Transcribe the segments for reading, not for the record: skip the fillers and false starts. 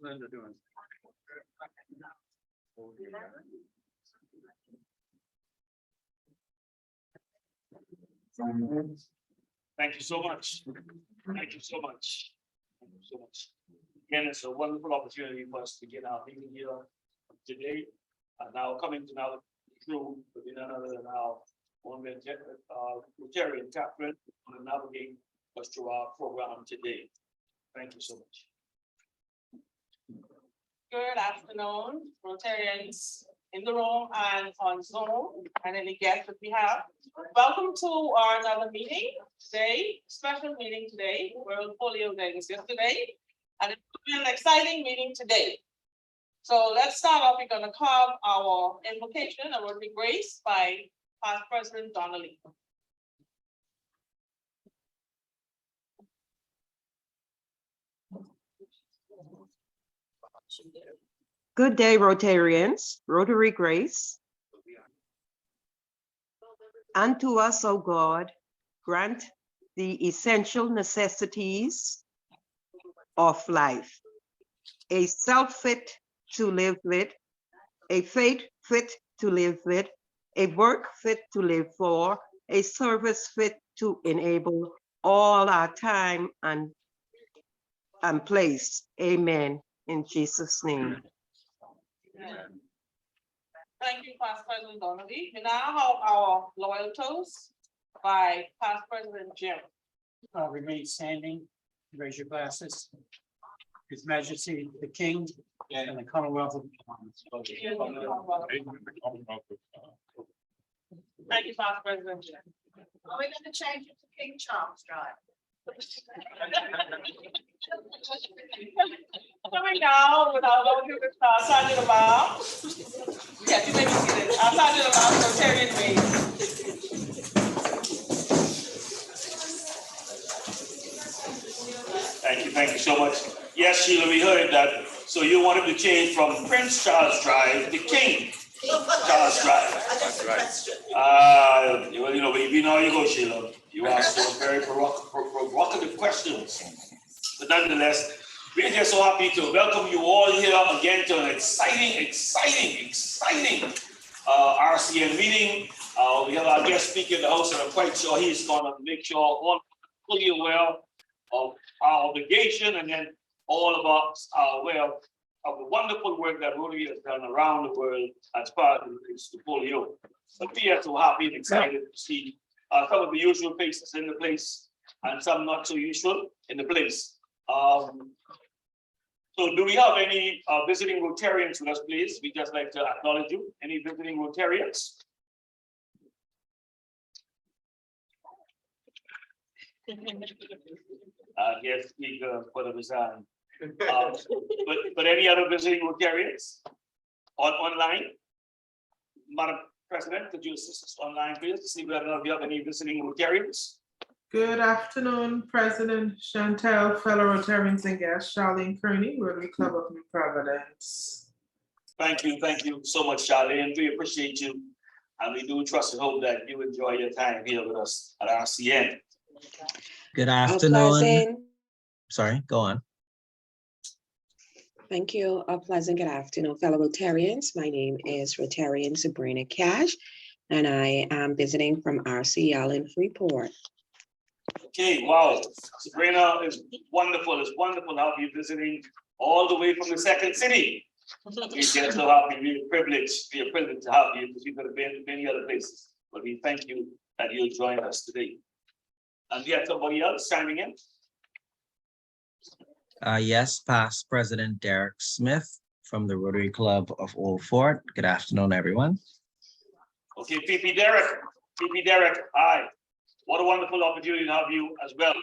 Linda doing? Thank you so much. Thank you so much. Thank you so much. Again, it's a wonderful opportunity for us to get our meeting here today. Now coming to now through with none other than our own Rotarian Catherine to navigate us through our program today. Thank you so much. Good afternoon, Rotarians in the room and on Zoom, and any guests that we have. Welcome to our another meeting today, special meeting today, World Polio Day is yesterday, and it will be an exciting meeting today. So let's start off. We're going to have our invocation, and will be graced by Past President Donnelly. Good day, Rotarians, Rotary Grace. Unto us, O God, grant the essential necessities of life, a self fit to live with, a faith fit to live with, a work fit to live for, a service fit to enable all our time and place. Amen. In Jesus' name. Thank you, Past President Donnelly. We now have our loyal toast by Past President Jim. Remain standing, raise your glasses. His Majesty, the King and the Commonwealth of. Thank you, Past President Jim. Are we going to change it to King Charles Drive? Coming down with our local Sergeant of Arms. Yes, you may be seated. Our Sergeant of Arms, Rotarian Maid. Thank you so much. Yes, Sheila, we heard that. So you wanted to change from Prince Charles Drive to King Charles Drive. Well, you know, we know you go, Sheila. You asked some very provocative questions. But nonetheless, we're just so happy to welcome you all here again to an exciting RCN meeting. We have our guest speaker in the house, and I'm quite sure he's going to make sure all fully aware of our obligation, and then all of us are aware of the wonderful work that Rotary has done around the world as part of the polio. So we are so happy and excited to see some of the usual faces in the place and some not so usual in the place. So do we have any visiting Rotarians with us, please? We just like to acknowledge you. Any visiting Rotarians? Yes, Speaker for the resign. But any other visiting Rotarians online? Madam President, could you assist us online, please, to see whether we have any visiting Rotarians? Good afternoon, President Chantel, fellow Rotarians and guests, Charlene Kearney, Rotary Club of New Providence. Thank you so much, Charlene. We appreciate you, and we do trust and hope that you enjoy your time here with us at RCN. Good afternoon. Sorry, go on. Thank you. A pleasant good afternoon, fellow Rotarians. My name is Rotarian Sabrina Cash, and I am visiting from RCL in Freeport. Okay, wow. Sabrina, is wonderful. It's wonderful to have you visiting all the way from the second city. We get so happy. We're privileged to have you, because you've been to many other places. But we thank you that you'll join us today. And we have somebody else chiming in. Yes, Past President Derek Smith from the Rotary Club of Old Fort. Good afternoon, everyone. Okay, PP Derek, hi. What a wonderful opportunity to have you as well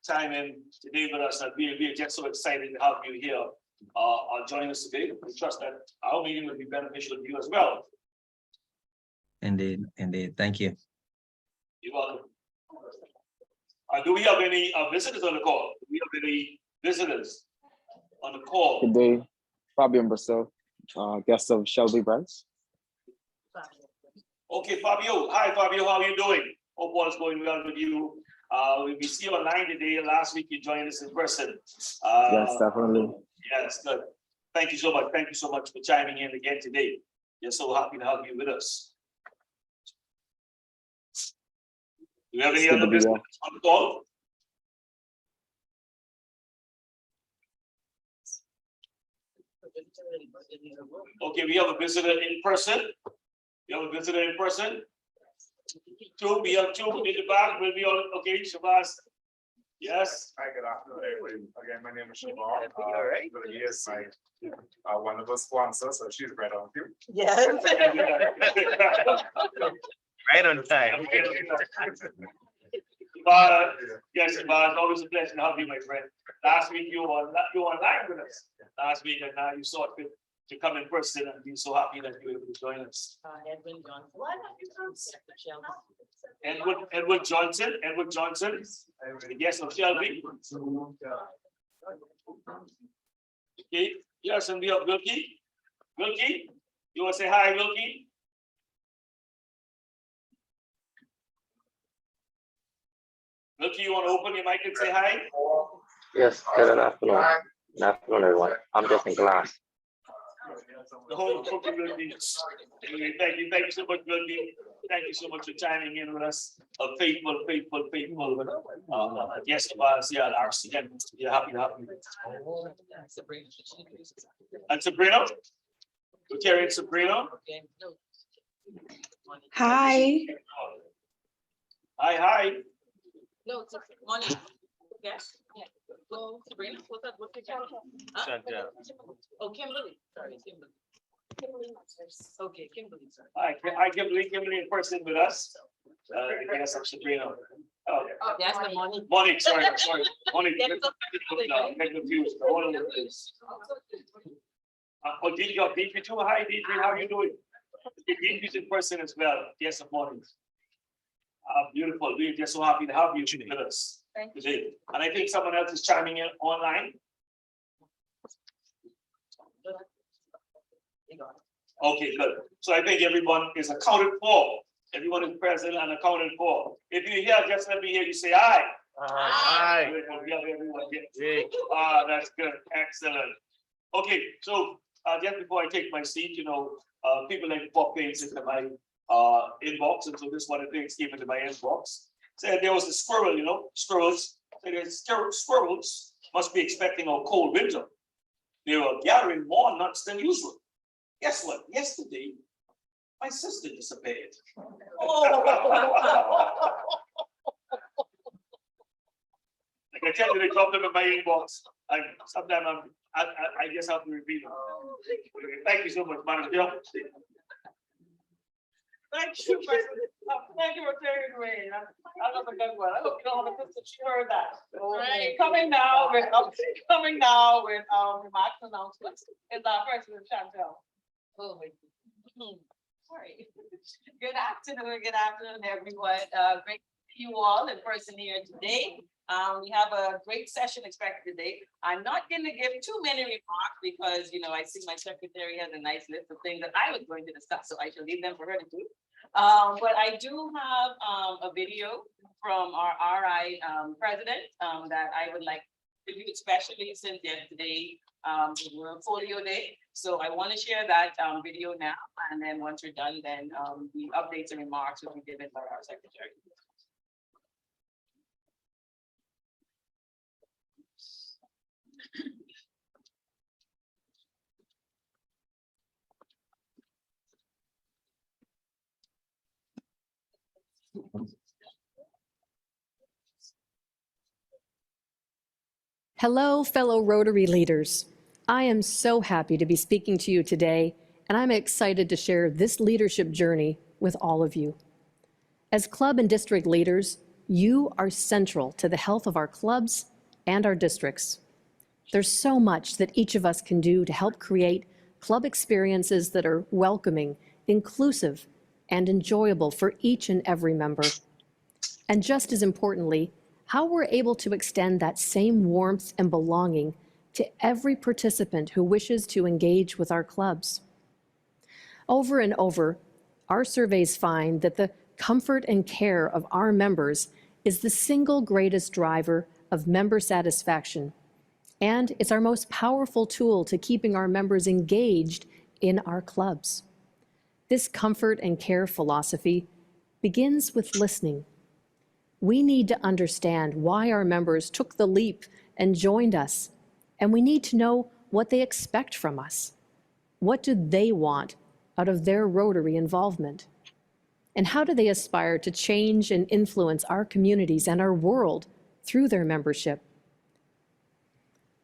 chime in today with us. And we're just so excited to have you here join us today. We trust that our meeting will be beneficial to you as well. Indeed. Thank you. You're welcome. Do we have any visitors on the call? Do we have any visitors on the call? Good day, Fabio Brazil, guest of Shelby Bryce. Okay, Fabio. Hi, Fabio. How are you doing? Hope all is going well with you. We see you online today. Last week you joined us in person. Yes, definitely. Yes, good. Thank you so much. Thank you so much for chiming in again today. We're so happy to have you with us. Do you have any It's good other to be business on the call? Okay, we have a visitor in person. We have a visitor in person. Two, we have two in the back. Will be all okay, Shabazz? Yes. Hi, good afternoon, everyone. Again, my name is Siobhan. He is my one of the sponsors, so she's right on you. Yes. Right on time. But yes, but it's always a pleasure to have you, my friend. Last week you were online with us. Last week, and now you saw it fit to come in person, and we're so happy that you were able to join us. Edwin Johnson. Edward Johnson, the guest of Shelby. Okay, yes, and we have Wilkie. Wilkie, you want to say hi, Wilkie? Wilkie, you want to open your mic and say hi? Yes, good afternoon. Good afternoon, everyone. I'm just in class. The whole cooking Wilkie. Anyway, thank you so much, Wilkie. Thank you so much for chiming in with us. A faithful guest of ours here at RCN. We're happy to have you. And Sabrina? Rotarian Sabrina? Hi. Hi. No, it's money. Yes. Yeah. Go, Sabrina, what's up? What's your channel? Oh, Kimberly. Sorry, Kimberly. Okay, Kimberly, sorry. Hi, Kimberly in person with us. The guest of Sabrina. Oh, That's my money. Monique, sorry. Monique. Get confused. Oh, DP too. Hi, DP, how are you doing? DP's in person as well. Yes, of morning. Beautiful. We're just so happy to have you with us today. And I think someone else is chiming in online. Okay, good. So I think everyone is accounted for. Everyone is present and accounted for. If you're here, just let me hear you say aye. Aye. We have everyone here. That's good. Excellent. Okay, so just before I take my seat, people like to pop things into my inbox, and so this one of the things came into my inbox. Said there was a squirrel, squirrels. Squirrels must be expecting a cold winter. They were gathering more nuts than usual. Guess what? Yesterday, my sister disappeared. Like I tell you, they dropped them in my inbox. Sometimes I just have to repeat them. Thank you so much, Madam Chair. Thank you, thank you for clearing the way. That was a good one. I hope you don't have a sister, she heard that. Right. Coming now with remarks and announcements is our President Chantel. Oh, wait. Sorry. Good afternoon, everyone. Great to see you all in person here today. We have a great session expected today. I'm not going to give too many remarks because, I see my secretary has a nice list of things that I was going to discuss, so I shall leave them for her to do. But I do have a video from our RI president that I would like to do, especially since yesterday was World Polio Day. So I want to share that video now, and then once we're done, then the updates and remarks will be given by our secretary. Hello, fellow Rotary leaders. I am so happy to be speaking to you today, and I'm excited to share this leadership journey with all of you. As club and district leaders, you are central to the health of our clubs and our districts. There's so much that each of us can do to help create club experiences that are welcoming, inclusive, and enjoyable for each and every member. And just as importantly, how we're able to extend that same warmth and belonging to every participant who wishes to engage with our clubs. Over and over, our surveys find that the comfort and care of our members is the single greatest driver of member satisfaction And it's our most powerful tool to keeping our members engaged in our clubs. This comfort and care philosophy begins with listening. We need to understand why our members took the leap and joined us, and we need to know what they expect from us. What do they want out of their Rotary involvement? And how do they aspire to change and influence our communities and our world through their membership?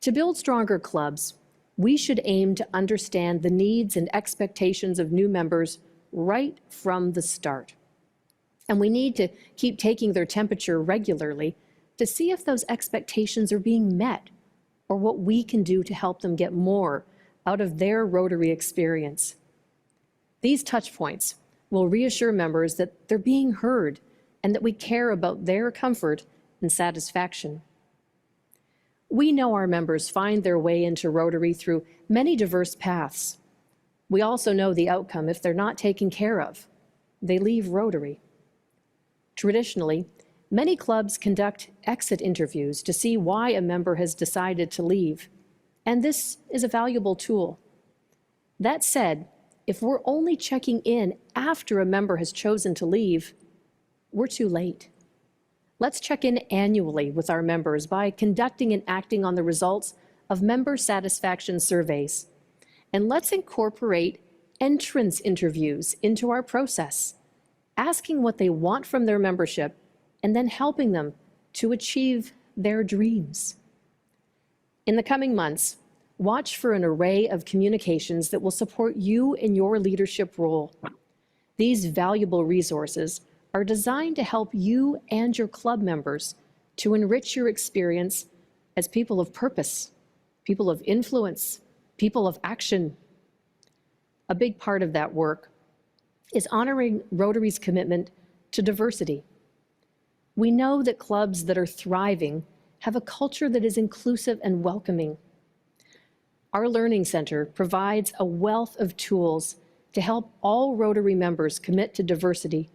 To build stronger clubs, we should aim to understand the needs and expectations of new members right from the start. And we need to keep taking their temperature regularly to see if those expectations are being met or what we can do to help them get more out of their Rotary experience. These touch points will reassure members that they're being heard and that we care about their comfort and satisfaction. We know our members find their way into Rotary through many diverse paths. We also know the outcome if they're not taken care of. They leave Rotary. Traditionally, many clubs conduct exit interviews to see why a member has decided to leave, and this is a valuable tool. That said, if we're only checking in after a member has chosen to leave, we're too late. Let's check in annually with our members by conducting and acting on the results of member satisfaction surveys. And let's incorporate entrance interviews into our process, asking what they want from their membership and then helping them to achieve their dreams. In the coming months, watch for an array of communications that will support you in your leadership role. These valuable resources are designed to help you and your club members to enrich your experience as people of purpose, people of influence, people of action. A big part of that work is honoring Rotary's commitment to diversity. We know that clubs that are thriving have a culture that is inclusive and welcoming. Our Learning Center provides a wealth of tools to help all Rotary members commit to diversity,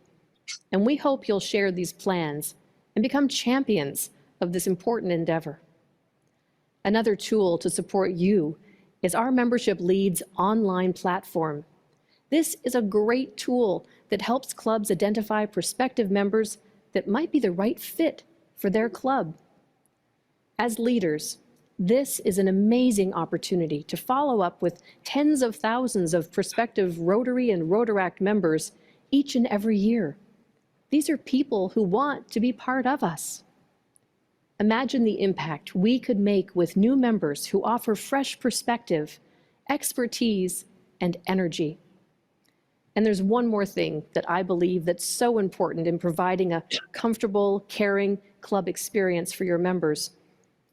and we hope you'll share these plans and become champions of this important endeavor. Another tool to support you is our Membership Leads online platform. This is a great tool that helps clubs identify prospective members that might be the right fit for their club. As leaders, this is an amazing opportunity to follow up with tens of thousands of prospective Rotary and Rotaract members each and every year. These are people who want to be part of us. Imagine the impact we could make with new members who offer fresh perspective, expertise, and energy. And there's one more thing that I believe that's so important in providing a comfortable, caring club experience for your members,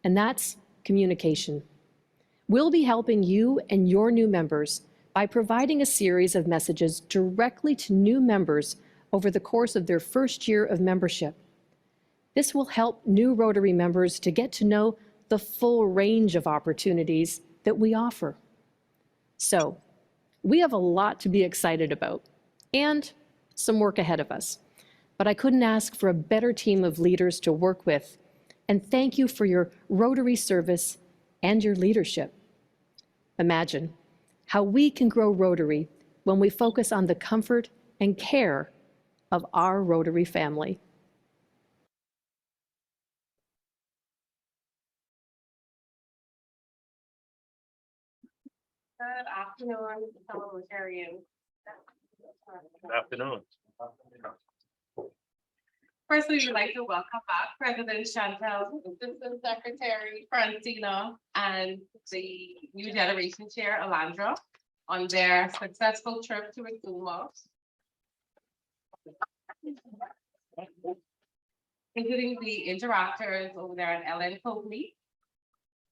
and that's communication. We'll be helping you and your new members by providing a series of messages directly to new members over the course of their first year of membership. This will help new Rotary members to get to know the full range of opportunities that we offer. So, we have a lot to be excited about and some work ahead of us, but I couldn't ask for a better team of leaders to work with, and thank you for your Rotary service and your leadership. Imagine how we can grow Rotary when we focus on the comfort and care of our Rotary family. Good afternoon, fellow Rotarians. Good afternoon. Firstly, we'd like to welcome back President Chantel, Assistant Secretary Francina, and the new generation chair, Alondra, on their successful trip to Exuma, including the interactors over there at Ellen Copley.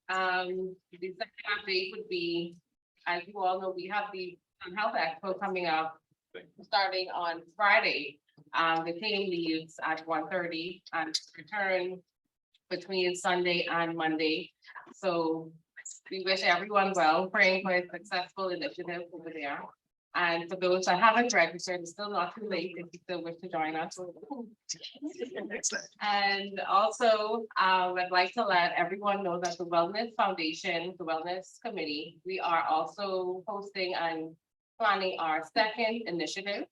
The second update would be, as you all know, we have the Health Expo coming up starting on Friday. The team leaves at 1:30 and return between Sunday and Monday. So we wish everyone well, praying for a successful initiative over there. And for those that haven't registered, it's still not too late if you still wish to join us. And also, I'd like to let everyone know that the Wellness Foundation, the Wellness Committee, we are also hosting and planning our second initiative.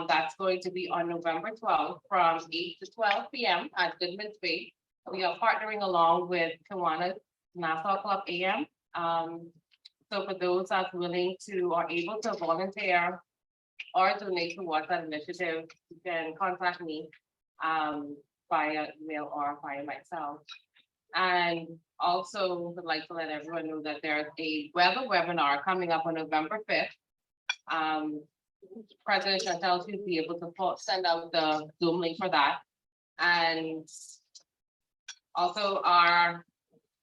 That's going to be on November 12th from 8 to 12 p.m. at Goodman's Bay. We are partnering along with Kiwanis Nassau Club AM. So for those that are willing to or able to volunteer or donate towards that initiative, you can contact me via email or via myself. And also would like to let everyone know that there's a weather webinar coming up on November 5th. President Chantel should be able to send out the Zoom link for that. And also our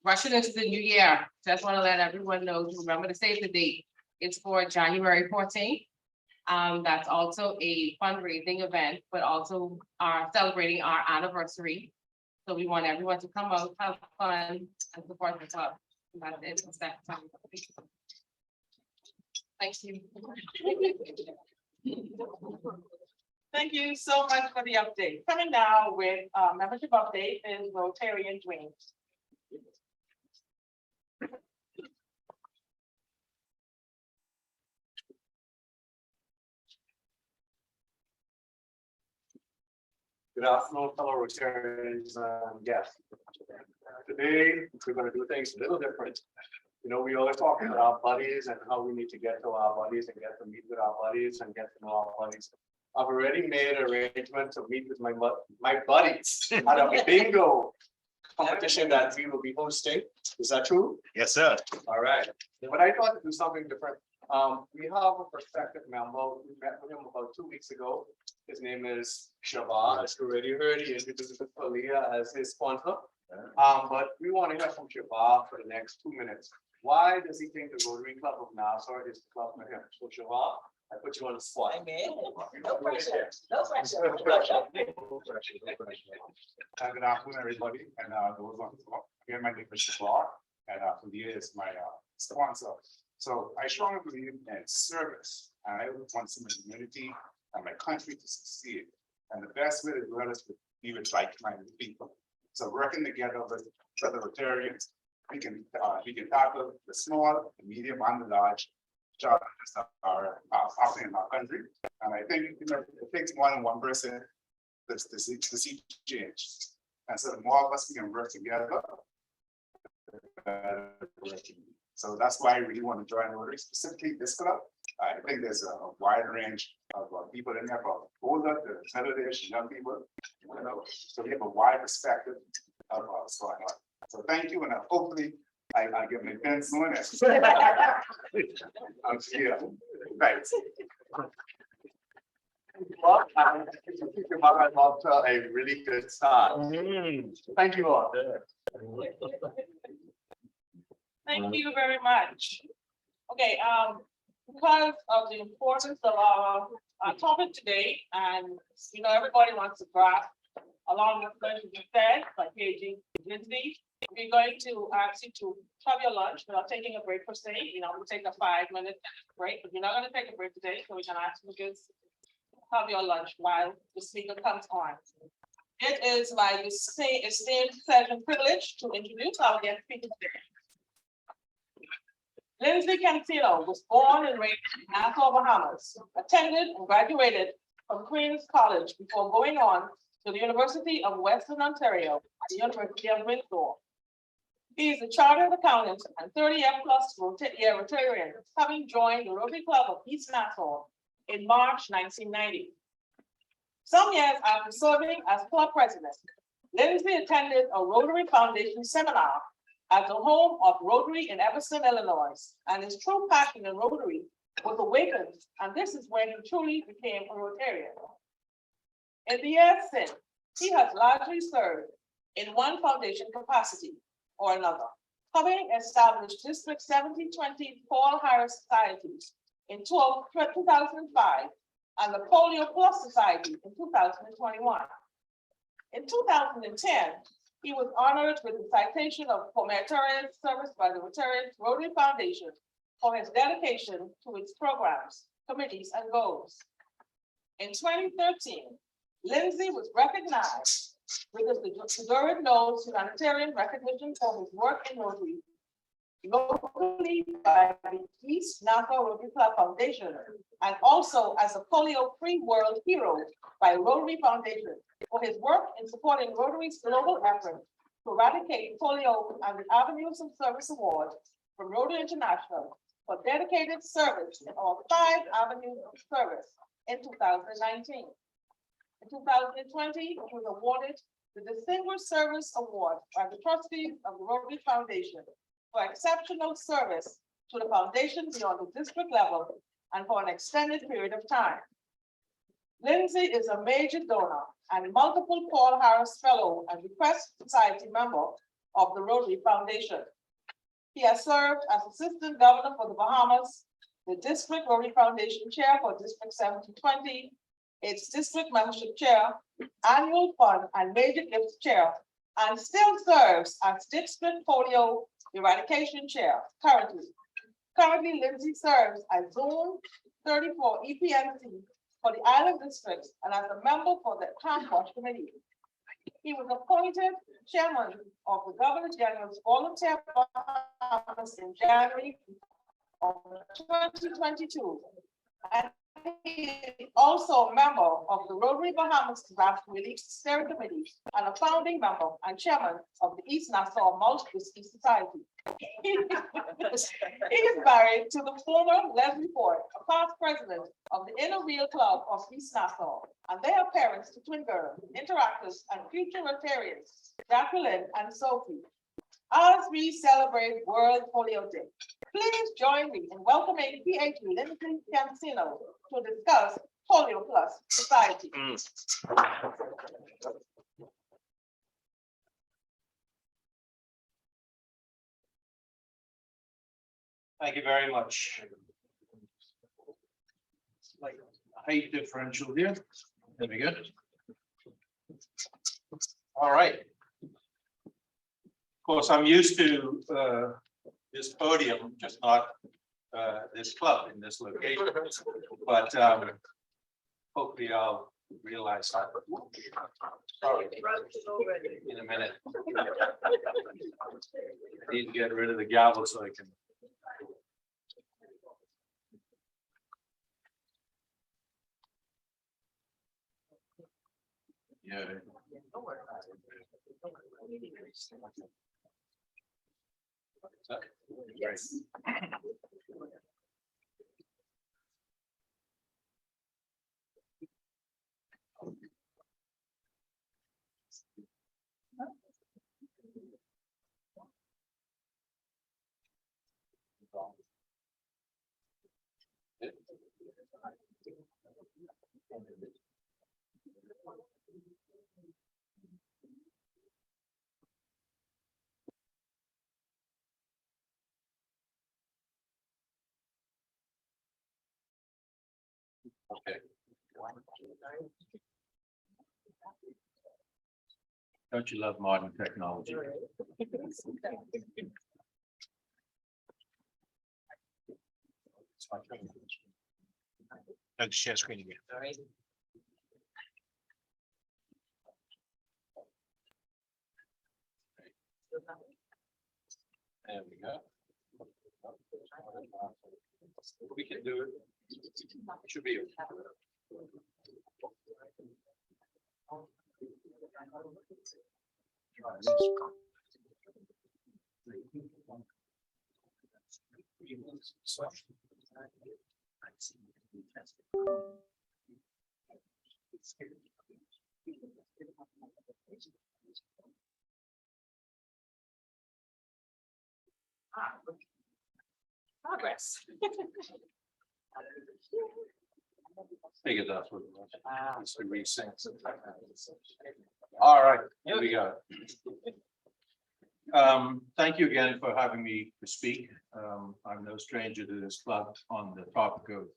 rushing into the new year, just want to let everyone know to remember to save the date. It's for January 14th. That's also a fundraising event, but also celebrating our anniversary. So we want everyone to come out, have fun, and support the club. That's it. It's that time. Thank you. Thank you so much for the update. Coming now with membership update is Rotarian Dreams. Good afternoon, fellow Rotarians and guests. Today, we're going to do things a little different. You know, we always talk about our buddies and how we need to get to our buddies and get to meet with our buddies and get to know our buddies. I've already made arrangements to meet with my buddies at a bingo competition that we will be hosting. Is that true? Yes, sir. All right. But I thought to do something different. We have a prospective member. We met with him about 2 weeks ago. His name is Shabbat. As you already heard, he introduced Falia as his sponsor. But we want to hear from Shabbat for the next 2 minutes. Why does he think the Rotary Club of Nassau is the club for him? So Shabbat, I put you on the spot. No pressure. No pressure. Good afternoon, everybody, and those on the floor. Again, my name is Shabbat, and Falia is my sponsor. So I strongly believe in service. I want some community and my country to succeed. And the best way to do it is to be with like-minded people. So working together with other Rotarians, we can tackle the small, the medium, and the large challenges that are happening in our country. And I think it takes more than one person to see change. And so the more of us we can work together, the better. So that's why I really want to join Rotary, specifically this club. I think there's a wide range of people in there, from older to middle-aged, young people. You know, so we have a wide perspective of what's going on. So thank you, and hopefully I get my pen soon. I'm here. Thanks. Well, I think your mother off to a really good start. Thank you all. Thank you very much. Okay, because of the importance of our topic today, and you know, everybody wants to grasp along with what you said, like PhD Lindsay, we're going to ask you to have your lunch without taking a break per se. You know, we'll take a 5-minute break, but you're not going to take a break today, so we can ask you to just have your lunch while the speaker comes on. It is my esteemed pleasure and privilege to introduce our guest speaker today. Lindsay Cantino was born and raised in Nassau, Bahamas, attended and graduated from Queen's College before going on to the University of Western Ontario at the University of Windsor. He is a chartered accountant and 30-year plus Rotarian, having joined the Rotary Club of East Nassau in March 1990. Some years after serving as club president, Lindsay attended a Rotary Foundation seminar at the home of Rotary in Evanston, Illinois, and his true passion in Rotary was awakened, and this is when he truly became a Rotarian. In the years since, he has largely served in one foundation capacity or another, having established District 7020 Paul Harris Societies in 2005 and the Polio Plus Society in 2021. In 2010, he was honored with the citation of Humanitarian Service by the Rotary Foundation for his dedication to its programs, committees, and goals. In 2013, Lindsay was recognized with the Sedgwick Knowles Humanitarian Recognition for his work in Rotary, locally by the East Nassau Rotary Club Foundation, and also as a polio-free world hero by Rotary Foundation for his work in supporting Rotary's global effort to eradicate polio, and the Avenues of Service Award from Rotary International for dedicated service in all 5 avenues of service in 2019. In 2020, he was awarded the Distinguished Service Award by the trustees of the Rotary Foundation for exceptional service to the foundation beyond the district level and for an extended period of time. Lindsay is a major donor and multiple Paul Harris Fellow and Request Society member of the Rotary Foundation. He has served as Assistant Governor for the Bahamas, the District Rotary Foundation Chair for District 1720, its District Membership Chair, Annual Fund and Major Gifts Chair, and still serves as District Polio Eradication Chair currently. Currently, Lindsay serves as Zone 34 EPMC for the Island Districts and as a member for the Transport Committee. He was appointed chairman of the Governor General's Volunteer Bahamas in January of 2022. And he is also a member of the Rotary Bahamas Disaster Relief Steering Committee and a founding member and chairman of the East Nassau Multi-Whiskey Society. He is married to the former Leslie Ford, a past president of the Inner Wheel Club of East Nassau, and they are parents to twin girls, interactors, and future Rotarians, Jacqueline and Sophie. As we celebrate World Polio Day, please join me in welcoming PhD Lindsay Cancino to discuss Polio Plus Society. Thank you very much. Like height differential here. There we go. All right. Of course, I'm used to this podium, just not this club in this location. But hopefully I'll realize that. Sorry. In a minute. I need to get rid of the gavel so I can. Yeah. Yes. Okay. Don't you love modern technology? Don't share screen again. There we go. We can do it. Should be. Progress. Figured that's what it was. It's the resync. All right, here we go. Thank you again for having me to speak. I'm no stranger to this club on the topic of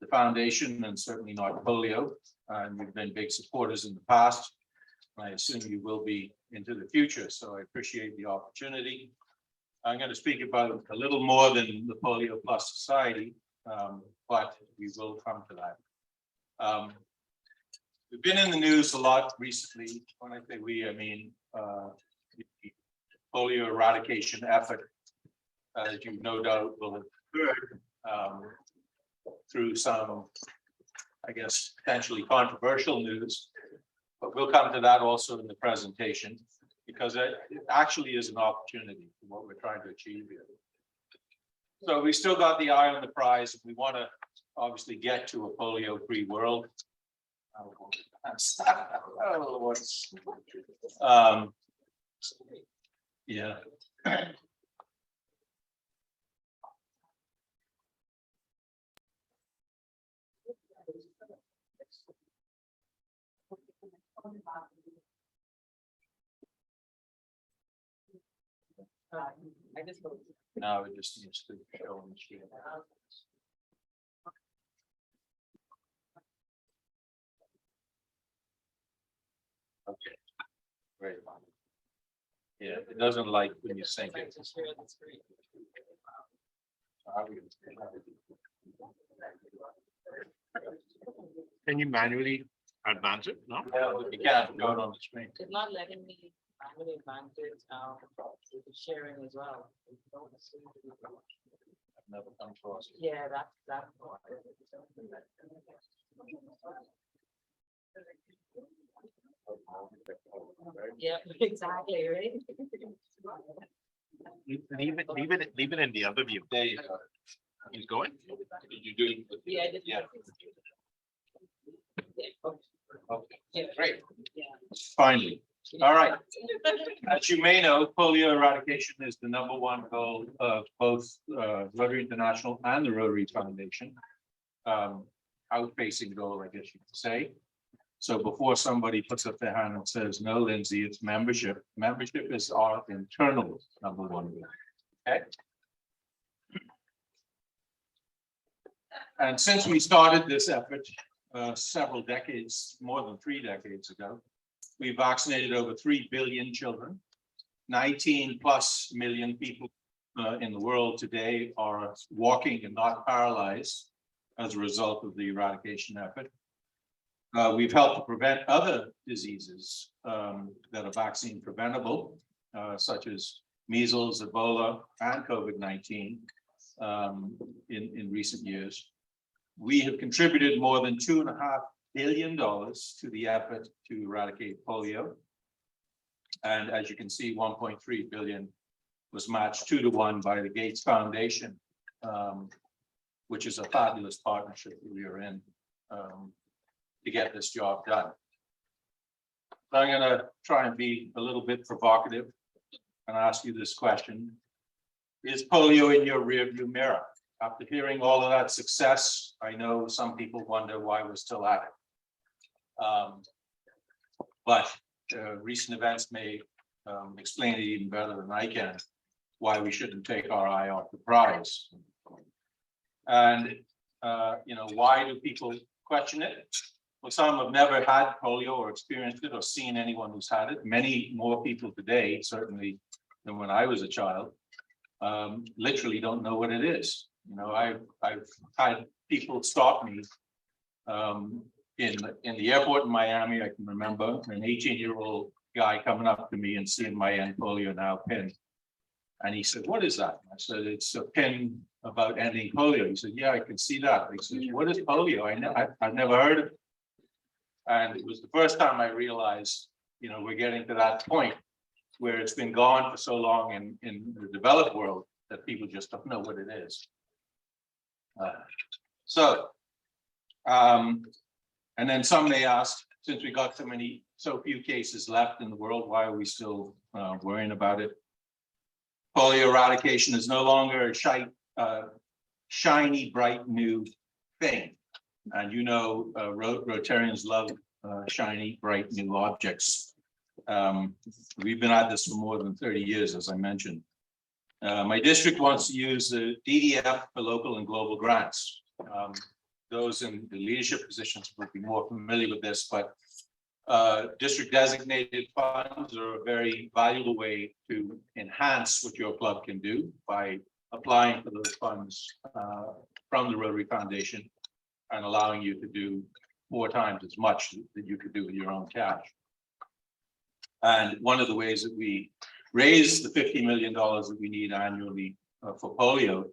the foundation and certainly not polio. And you've been big supporters in the past. I assume you will be into the future, so I appreciate the opportunity. I'm going to speak about a little more than the Polio Plus Society. but we will come to that. We've been in the news a lot recently. When I say we, I mean the polio eradication effort, as you no doubt will have heard, through some, I guess, potentially controversial news. But we'll come to that also in the presentation, because it actually is an opportunity for what we're trying to achieve here. So we still got the eye on the prize. We want to obviously get to a polio-free world. Yeah. Now it just needs to show on the screen. Okay, great. Yeah, it doesn't like when you sync it. Can you manually advance it? No? Yeah, you can't go on the screen. It's not letting me manually advance it, sharing as well. I've never come across it. Yeah, that's. Yeah, exactly, right? Leave it in the other view. There you go. He's going? Did you do it? Yeah, I did. Yeah. Okay, Yeah. great. Yeah. Finally. All right. As you may know, polio eradication is the #1 goal of both Rotary International and the Rotary Foundation. Outpacing goal, I guess you could say. So before somebody puts up their hand and says, no, Lindsay, it's membership. Membership is our internal #1 goal. Okay. And since we started this effort several decades, more than 3 decades ago, we vaccinated over 3 billion children. 19+ million people in the world today are walking and not paralyzed as a result of the eradication effort. We've helped to prevent other diseases that are vaccine preventable, such as measles, Ebola, and COVID-19 in recent years. We have contributed more than $2.5 billion to the effort to eradicate polio. And as you can see, 1.3 billion was matched 2-to-1 by the Gates Foundation, which is a fabulous partnership that we are in to get this job done. So I'm going to try and be a little bit provocative and ask you this question. Is polio in your rearview mirror? After hearing all of that success, I know some people wonder why we're still at it. But recent events may explain it even better than I can, why we shouldn't take our eye off the prize. And, why do people question it? Well, some have never had polio or experienced it or seen anyone who's had it. Many more people today, certainly than when I was a child, literally don't know what it is. I've had people stop me in the airport in Miami. I can remember an 18-year-old guy coming up to me and seeing my end polio now pin. And he said, "What is that?" I said, "It's a pin about ending polio." He said, "Yeah, I can see that." I said, "What is polio? I've never heard of it." And it was the first time I realized, we're getting to that point where it's been gone for so long in the developed world that people just don't know what it is. And then some may ask, since we got so few cases left in the world, why are we still worrying about it? Polio eradication is no longer a shiny, bright new thing. And Rotarians love shiny, bright new objects. We've been at this for more than 30 years, as I mentioned. My district wants to use the DDF for local and global grants. Those in the leadership positions will be more familiar with this, but district designated funds are a very valuable way to enhance what your club can do by applying for those funds from the Rotary Foundation and allowing you to do 4 times as much that you could do with your own cash. And one of the ways that we raise the $50 million that we need annually for polio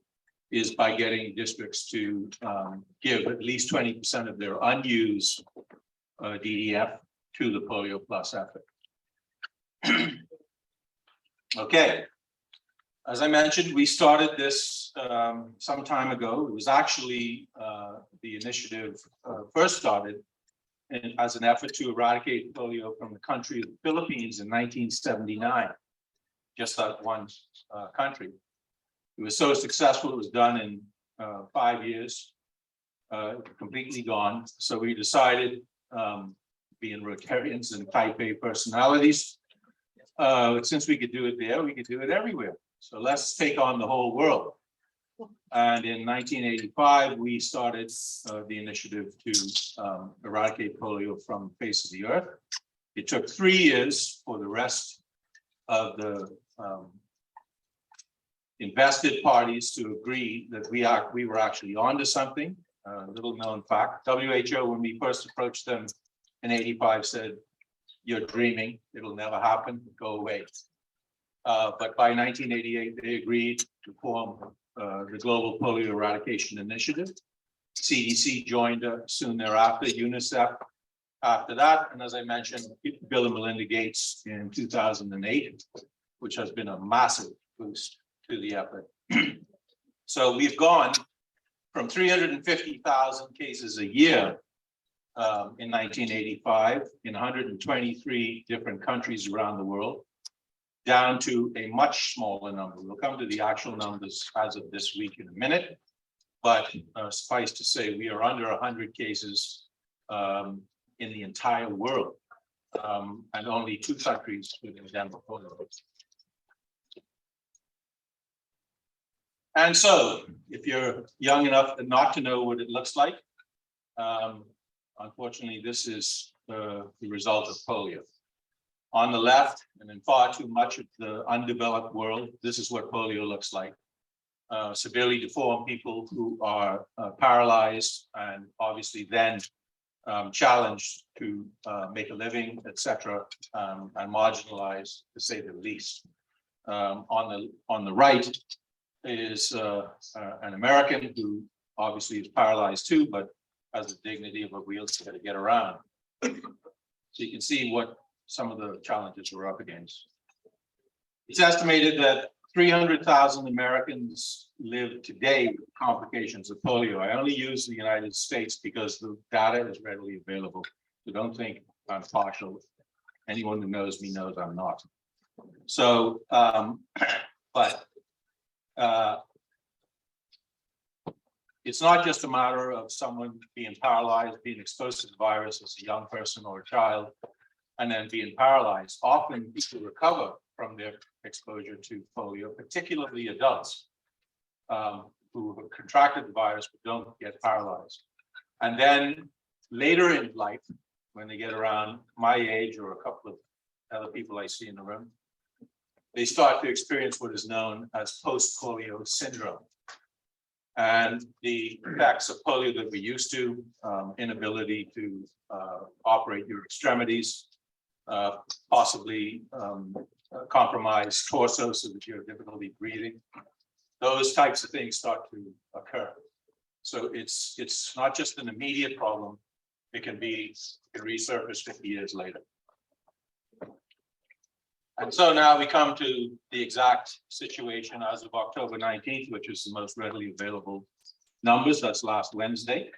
is by getting districts to give at least 20% of their unused DDF to the Polio Plus effort. Okay, as I mentioned, we started this some time ago. It was actually the initiative first started as an effort to eradicate polio from the country of the Philippines in 1979, just that one country. It was so successful, it was done in 5 years, completely gone. So we decided, being Rotarians and type A personalities, since we could do it there, we could do it everywhere. So let's take on the whole world. And in 1985, we started the initiative to eradicate polio from the face of the earth. It took 3 years for the rest of the invested parties to agree that we were actually onto something. Little known fact, WHO, when we first approached them in 85, said, "You're dreaming, it'll never happen, go away." But by 1988, they agreed to form the Global Polio Eradication Initiative. CDC joined soon thereafter, UNICEF after that, and as I mentioned, Bill and Melinda Gates in 2008, which has been a massive boost to the effort. So we've gone from 350,000 cases a year in 1985 in 123 different countries around the world, down to a much smaller number. We'll come to the actual numbers as of this week in a minute, but suffice to say, we are under 100 cases in the entire world, and only 2 countries with endemic polio. And so, if you're young enough not to know what it looks like, unfortunately, this is the result of polio. On the left, and in far too much of the undeveloped world, this is what polio looks like. Severely deformed people who are paralyzed and obviously then challenged to make a living, etc., and marginalized, to say the least. On the right is an American who obviously is paralyzed too, but has the dignity of a wheelchair to get around. So you can see what some of the challenges we're up against. It's estimated that 300,000 Americans live today with complications of polio. I only use the United States because the data is readily available. So don't think I'm partial. Anyone who knows me knows I'm not. So, it's not just a matter of someone being paralyzed, being exposed to the virus as a young person or a child, and then being paralyzed. Often people recover from their exposure to polio, particularly adults who have contracted the virus but don't get paralyzed. And then later in life, when they get around my age or a couple of other people I see in the room, they start to experience what is known as post-polio syndrome. And the effects of polio that we're used to, inability to operate your extremities, possibly compromised torso so that you have difficulty breathing. Those types of things start to occur. So it's not just an immediate problem, it can resurface 50 years later. And so now we come to the exact situation as of October 19th, which is the most readily available numbers. That's last Wednesday.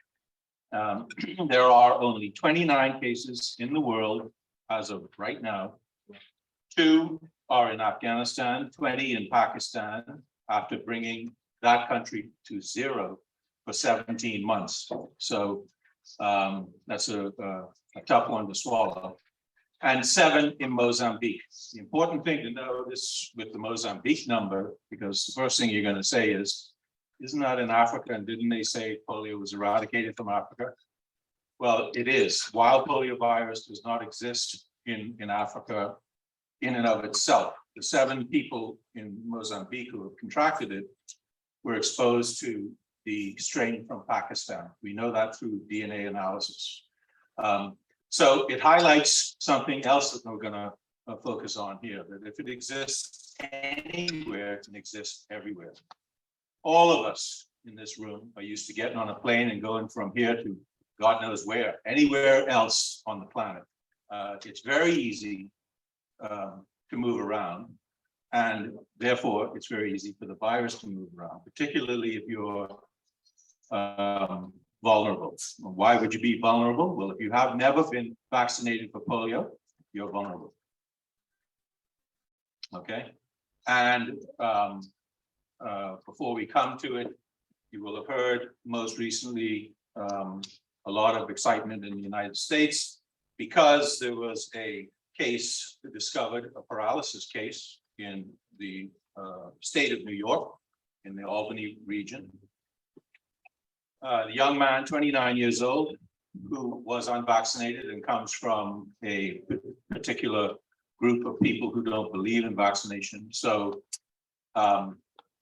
There are only 29 cases in the world as of right now. 2 are in Afghanistan, 20 in Pakistan, after bringing that country to 0 for 17 months. So that's a tough one to swallow. And 7 in Mozambique. The important thing to know this with the Mozambique number, because the first thing you're going to say is, isn't that in Africa? And didn't they say polio was eradicated from Africa? Well, it is. Wild polio virus does not exist in Africa in and of itself. The 7 people in Mozambique who have contracted it were exposed to the strain from Pakistan. We know that through DNA analysis. So it highlights something else that we're going to focus on here, that if it exists anywhere, it can exist everywhere. All of us in this room are used to getting on a plane and going from here to God knows where, anywhere else on the planet. It's very easy to move around, and therefore it's very easy for the virus to move around, particularly if you're vulnerable. Why would you be vulnerable? Well, if you have never been vaccinated for polio, you're vulnerable. Okay, and before we come to it, you will have heard most recently a lot of excitement in the United States because there was a case discovered, a paralysis case in the state of New York, in the Albany region. The young man, 29 years old, who was unvaccinated and comes from a particular group of people who don't believe in vaccination. So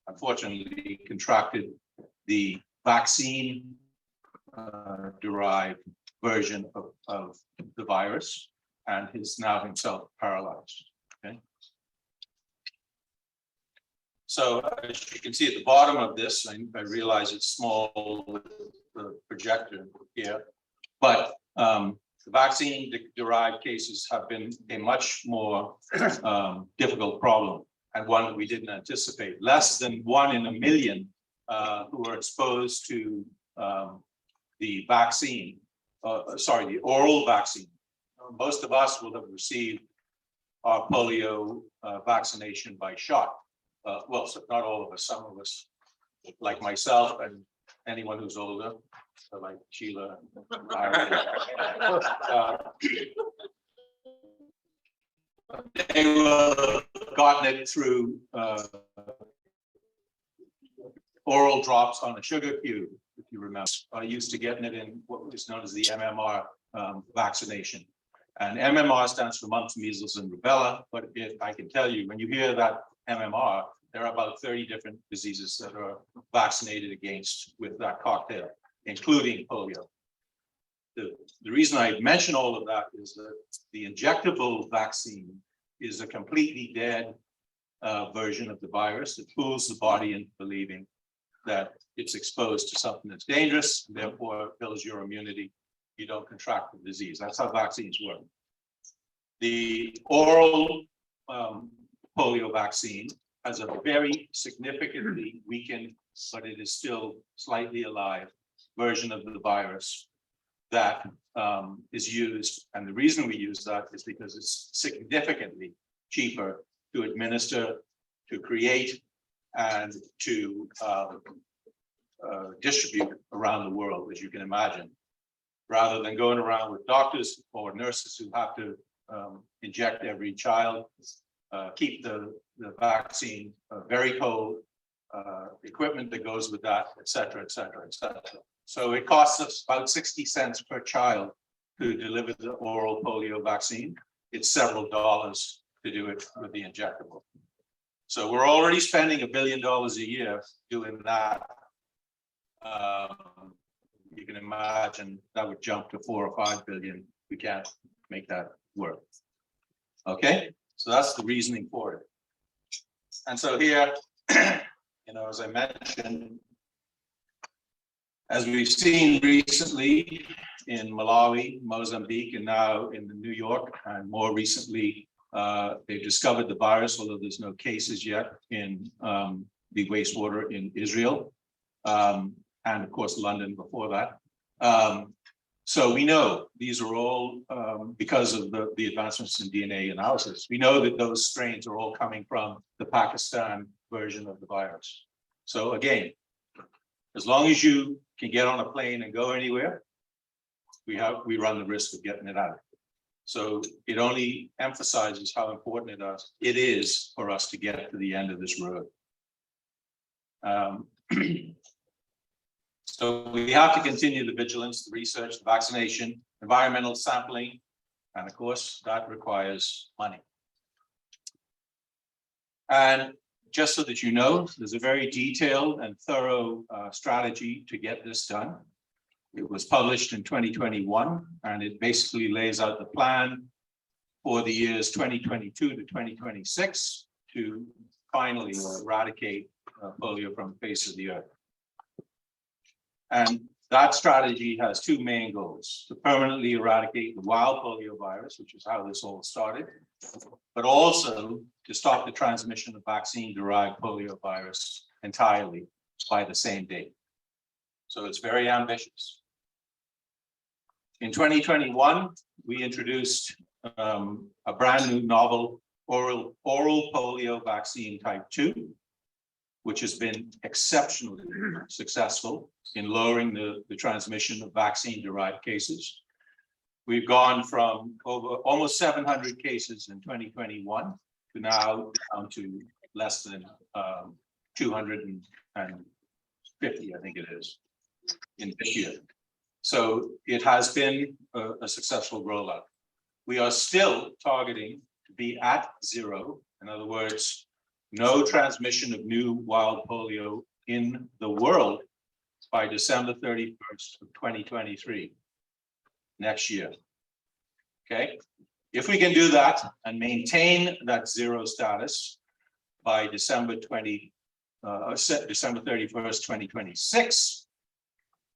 unfortunately contracted the vaccine derived version of the virus and is now himself paralyzed. Okay. So as you can see at the bottom of this, I realize it's small with the projector here, but the vaccine-derived cases have been a much more difficult problem, and one that we didn't anticipate. Less than 1 in a million who are exposed to the vaccine, the oral vaccine. Most of us will have received our polio vaccination by shot. Well, so not all of us, some of us, like myself and anyone who's older, like Sheila. They will have gotten it through oral drops on a sugar cube, if you remember. I used to getting it in what was known as the MMR vaccination. And MMR stands for mumps, measles, and rubella. But I can tell you, when you hear that MMR, there are about 30 different diseases that are vaccinated against with that cocktail, including polio. The reason I mention all of that is that the injectable vaccine is a completely dead version of the virus that fools the body into believing that it's exposed to something that's dangerous, and therefore builds your immunity. You don't contract the disease. That's how vaccines work. The oral polio vaccine has a very significantly weakened, but it is still slightly alive version of the virus that is used. And the reason we use that is because it's significantly cheaper to administer, to create, and to distribute around the world, as you can imagine, rather than going around with doctors or nurses who have to inject every child, keep the vaccine very cold, equipment that goes with that, et cetera, et cetera, et cetera. So it costs us about 60 cents per child to deliver the oral polio vaccine. It's several dollars to do it with the injectable. So we're already spending $1 billion a year doing that. You can imagine that would jump to 4 or 5 billion. We can't make that work. Okay, so that's the reasoning for it. And so here, as I mentioned, as we've seen recently in Malawi, Mozambique, and now in New York, and more recently, they've discovered the virus, although there's no cases yet in the wastewater in Israel, and of course, London before that. So we know these are all, because of the advancements in DNA analysis, we know that those strains are all coming from the Pakistan version of the virus. So again, as long as you can get on a plane and go anywhere, we run the risk of getting it out. So it only emphasizes how important it is for us to get to the end of this road. So we have to continue the vigilance, the research, the vaccination, environmental sampling, and of course, that requires money. And just so that you know, there's a very detailed and thorough strategy to get this done. It was published in 2021, and it basically lays out the plan for the years 2022 to 2026 to finally eradicate polio from the face of the earth. And that strategy has two main goals: to permanently eradicate the wild polio virus, which is how this all started, but also to stop the transmission of vaccine-derived polio virus entirely by the same date. So it's very ambitious. In 2021, we introduced a brand new novel oral polio vaccine type 2, which has been exceptionally successful in lowering the transmission of vaccine-derived cases. We've gone from over almost 700 cases in 2021 to now down to less than 250, I think it is, in this year. So it has been a successful rollout. We are still targeting to be at zero. In other words, no transmission of new wild polio in the world by December 31st of 2023, next year. Okay, if we can do that and maintain that zero status by December 31st, 2026,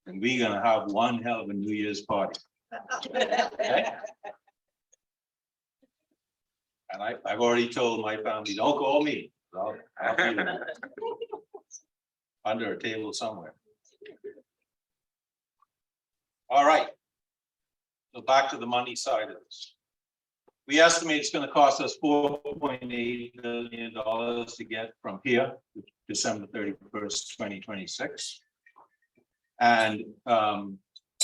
then we're gonna have one hell of a New Year's party. Okay? And I've already told my family, don't call me. I'll be under a table somewhere. All right. So back to the money side of this. We estimate it's going to cost us $4.8 billion to get from here to December 31st, 2026. And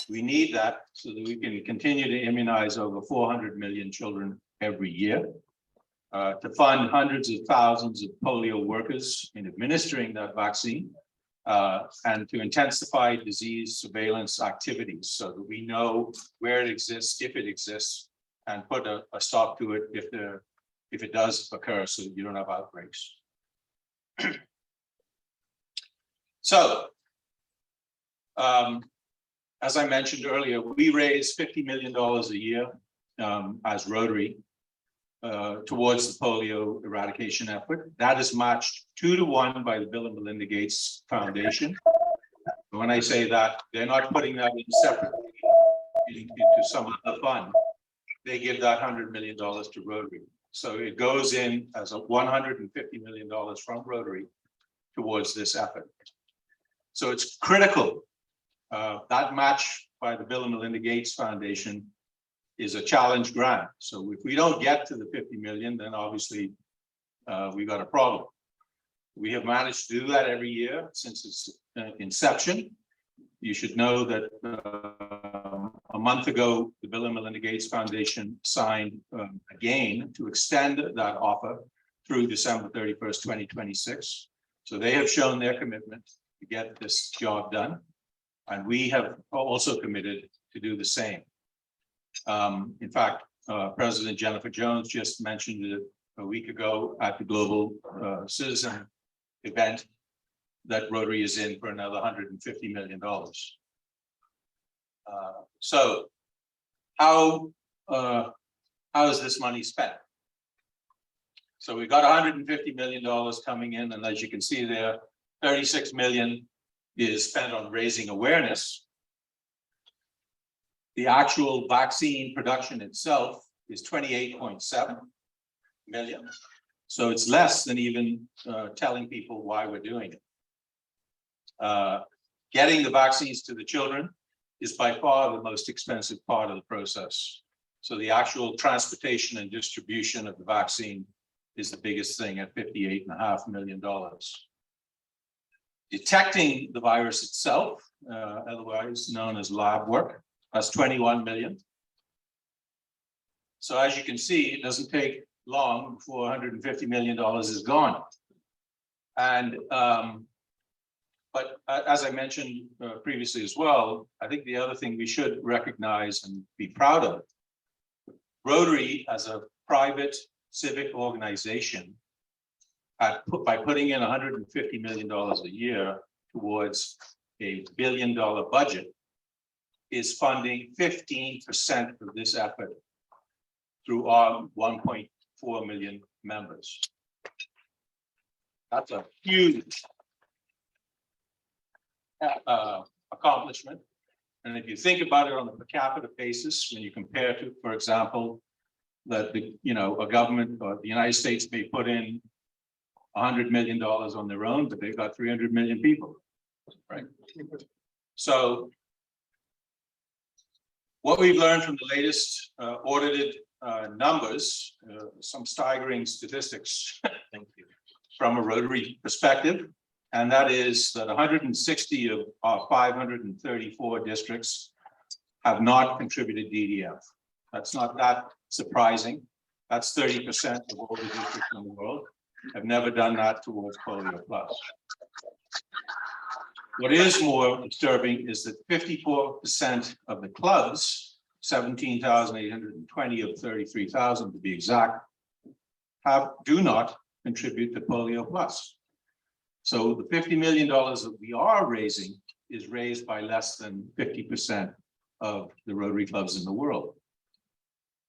we need that so that we can continue to immunize over 400 million children every year, to fund hundreds of thousands of polio workers in administering that vaccine, and to intensify disease surveillance activities so that we know where it exists, if it exists, and put a stop to it if it does occur, so that you don't have outbreaks. So, as I mentioned earlier, we raise $50 million a year as Rotary towards the polio eradication effort. That is matched 2-to-1 by the Bill and Melinda Gates Foundation. When I say that, they're not putting that in separately into some other fund. They give that $100 million to Rotary. So it goes in as a $150 million from Rotary towards this effort. So it's critical. That match by the Bill and Melinda Gates Foundation is a challenge grant. So if we don't get to the 50 million, then obviously we've got a problem. We have managed to do that every year since its inception. You should know that a month ago, the Bill and Melinda Gates Foundation signed again to extend that offer through December 31st, 2026. So they have shown their commitment to get this job done. And we have also committed to do the same. In fact, President Jennifer Jones just mentioned it a week ago at the Global Citizen event that Rotary is in for another $150 million. So how is this money spent? So we've got $150 million coming in, and as you can see there, 36 million is spent on raising awareness. The actual vaccine production itself is 28.7 million. So it's less than even telling people why we're doing it. Getting the vaccines to the children is by far the most expensive part of the process. So the actual transportation and distribution of the vaccine is the biggest thing at $58.5 million. Detecting the virus itself, otherwise known as lab work, that's 21 million. So as you can see, it doesn't take long before $150 million is gone. And but as I mentioned previously as well, I think the other thing we should recognize and be proud of, Rotary as a private civic organization by putting in $150 million a year towards a $1 billion budget, is funding 15% of this effort through our 1.4 million members. That's a huge accomplishment. And if you think about it on a per capita basis, when you compare to, for example, that a government or the United States may put in $100 million on their own, but they've got 300 million people, right? So what we've learned from the latest audited numbers, some staggering statistics from a Rotary perspective, and that is that 160 of our 534 districts have not contributed DDF. That's not that surprising. That's 30% of all the districts in the world have never done that towards Polio Plus. What is more disturbing is that 54% of the clubs, 17,820 of 33,000 to be exact, do not contribute to Polio Plus. So the $50 million that we are raising is raised by less than 50% of the Rotary clubs in the world.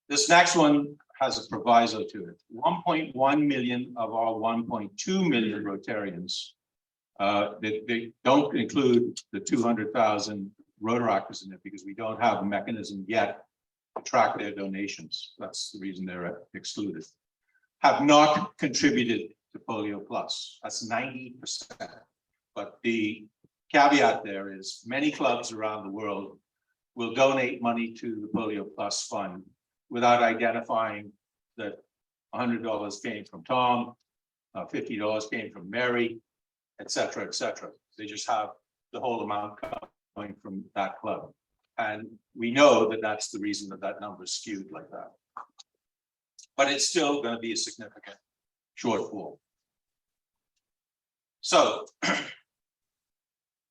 This next one has a proviso to it. 1.1 million of our 1.2 million Rotarians, they don't include the 200,000 Rotaractors in it because we don't have a mechanism yet to track their donations. That's the reason they're excluded. Have not contributed to Polio Plus. That's 90%. But the caveat there is many clubs around the world will donate money to the Polio Plus fund without identifying that $100 came from Tom, $50 came from Mary, et cetera, et cetera. They just have the whole amount coming from that club. And we know that that's the reason that that number is skewed like that. But it's still going to be a significant shortfall. So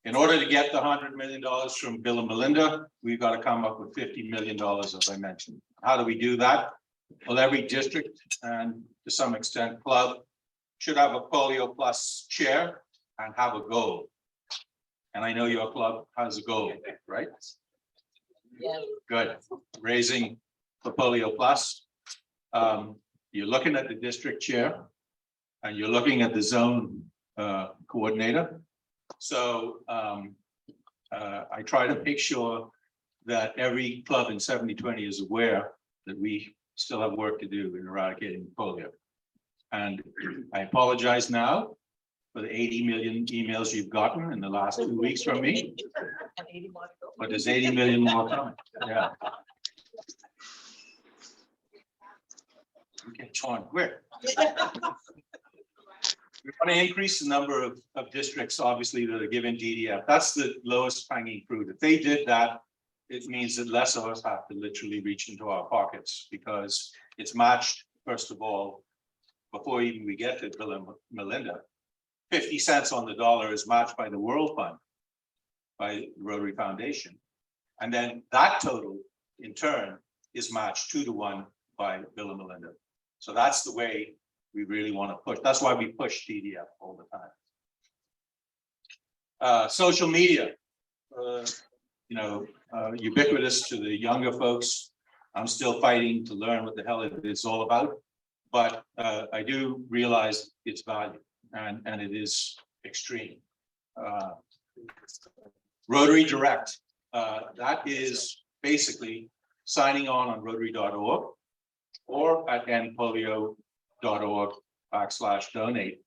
in order to get the $100 million from Bill and Melinda, we've got to come up with $50 million, as I mentioned. How do we do that? Well, every district and to some extent club should have a Polio Plus chair and have a goal. And I know your club has a goal, right? Yeah. Good. Raising for Polio Plus. You're looking at the district chair and you're looking at the zone coordinator. So I try to make sure that every club in 7020 is aware that we still have work to do in eradicating polio. And I apologize now for the 80 million emails you've gotten in the last 2 weeks from me. But there's 80 million more coming. Yeah. Okay, Sean, where? We want to increase the number of districts, obviously, that are given DDF. That's the lowest hanging fruit. If they did that, it means that less of us have to literally reach into our pockets because it's matched, first of all, before even we get to Bill and Melinda. 50 cents on the dollar is matched by the World Fund, by the Rotary Foundation. And then that total, in turn, is matched 2 to 1 by Bill and Melinda. So that's the way we really want to push. That's why we push DDF all the time. Social media, ubiquitous to the younger folks. I'm still fighting to learn what the hell it is all about, but I do realize its value, and it is extreme. Rotary Direct, that is basically signing on Rotary.org or at endpolio.org/donate.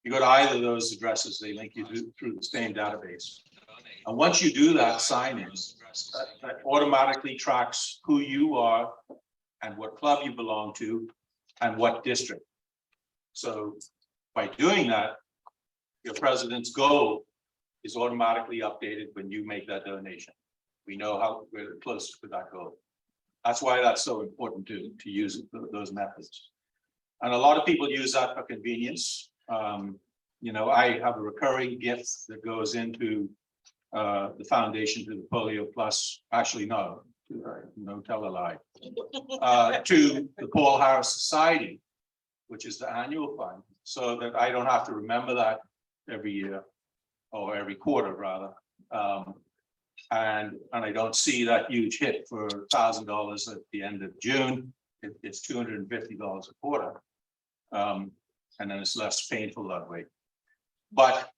You go to either of those addresses, they link you through the same database. And once you do that sign-in, that automatically tracks who you are and what club you belong to and what district. So by doing that, your president's goal is automatically updated when you make that donation. We know how we're close to that goal. That's why that's so important to use those methods. And a lot of people use that for convenience. I have a recurring gift that goes into the foundation to the Polio Plus. Actually, no tell a lie. To the Paul Harris Society, which is the annual fund. so that I don't have to remember that every year or every quarter rather. And I don't see that huge hit for $1,000 at the end of June. It's $250 a quarter. And then it's less painful that way. But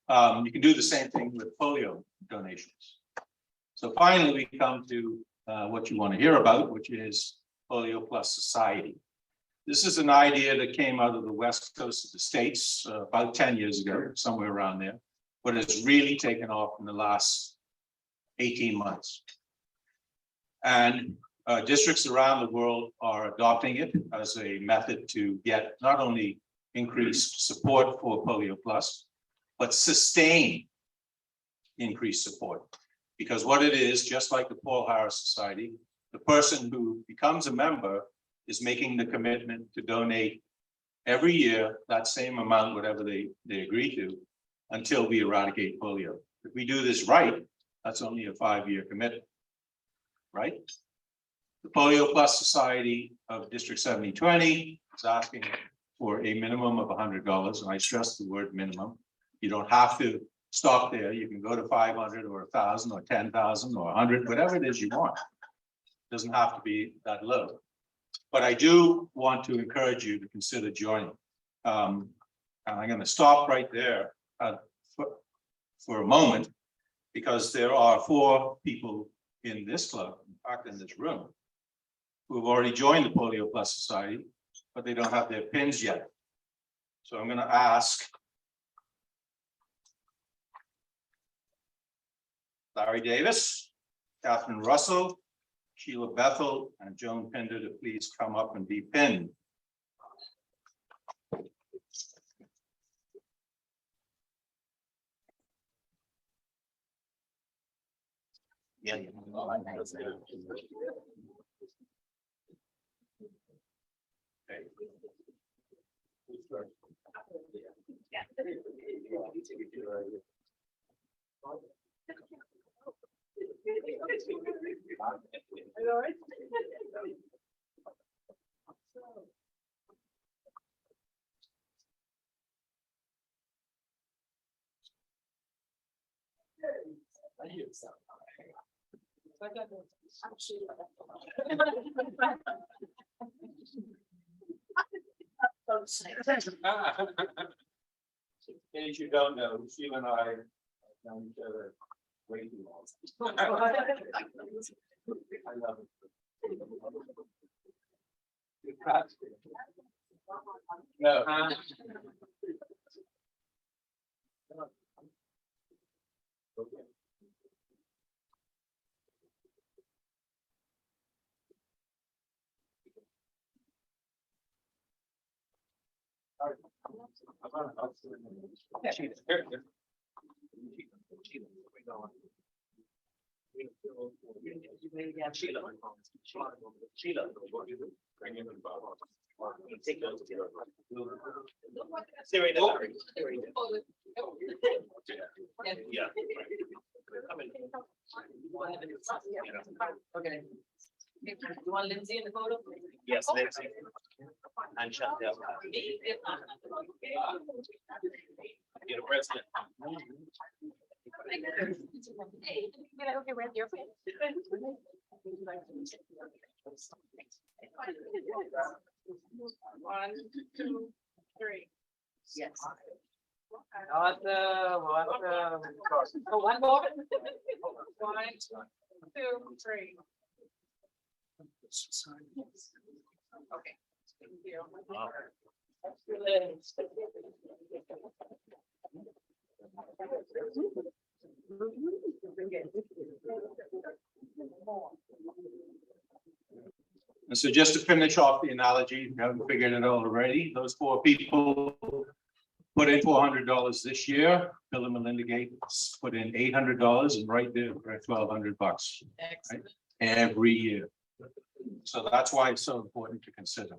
you can do the same thing with polio donations. So finally, we come to what you want to hear about, which is Polio Plus Society. This is an idea that came out of the West Coast of the States about 10 years ago, somewhere around there, but it's really taken off in the last 18 months. And districts around the world are adopting it as a method to get not only increased support for Polio Plus, but sustain increased support. Because what it is, just like the Paul Harris Society, the person who becomes a member is making the commitment to donate every year that same amount, whatever they agree to, until we eradicate polio. If we do this right, that's only a 5-year commitment, right? The Polio Plus Society of District 7020 is asking for a minimum of $100, and I stress the word minimum. You don't have to stop there. You can go to 500 or 1,000 or 10,000 or 100, whatever it is you want. It doesn't have to be that low. But I do want to encourage you to consider joining. And I'm going to stop right there for a moment, because there are 4 people in this club, in fact, in this room, who have already joined the Polio Plus Society, but they don't have their pins yet. So I'm going to ask Larry Davis, Catherine Russell, Sheila Bethel, and Joan Pinder to please come up and be pinned. Yeah. Okay. In case you don't know, Sheila and I have known each other way too long. I love it. No. Okay. Okay. You want Lindsay in the photo? Yes, Lindsay. And Chantel. You're the president. Okay, right here. One, two, three. Yes. Awesome. Oh, one more. 1, 2, 3. Okay. Thank you. And so just to finish off the analogy, you haven't figured it out already, those 4 people put in $400 this year. Bill and Melinda Gates put in $800, and right there, we're at $1,200 bucks, right? Every year. So that's why it's so important to consider.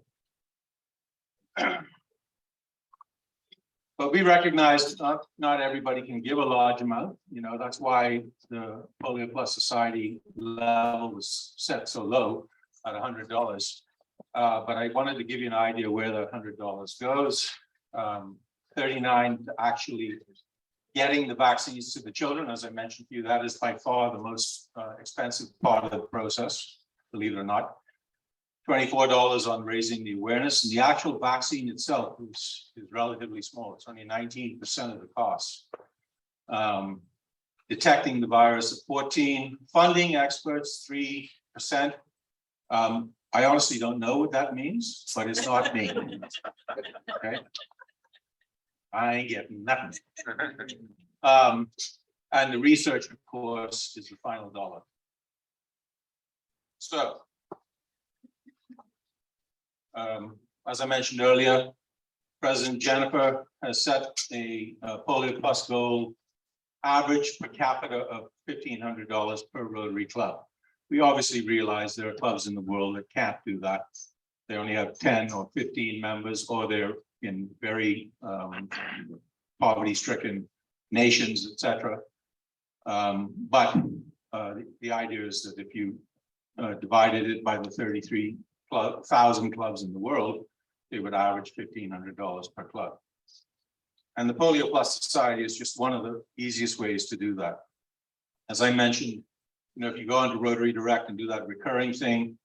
But we recognize not everybody can give a large amount. You know, that's why the Polio Plus Society level was set so low at $100. But I wanted to give you an idea where that $100 goes. 39 to actually getting the vaccines to the children. As I mentioned to you, that is by far the most expensive part of the process, believe it or not. $24 on raising the awareness, and the actual vaccine itself is relatively small. It's only 19% of the cost. Detecting the virus at 14, funding experts 3%. I honestly don't know what that means, but it's not me. Okay. I ain't getting nothing. And the research, of course, is the final dollar. So, as I mentioned earlier, President Jennifer has set a polio plus goal average per capita of $1,500 per Rotary Club. We obviously realize there are clubs in the world that can't do that. They only have 10 or 15 members, or they're in very poverty-stricken nations, etc. But the idea is that if you divided it by the 33,000 clubs in the world, it would average $1,500 per club. And the Polio Plus Society is just one of the easiest ways to do that. As I mentioned, if you go onto Rotary Direct and do that recurring thing,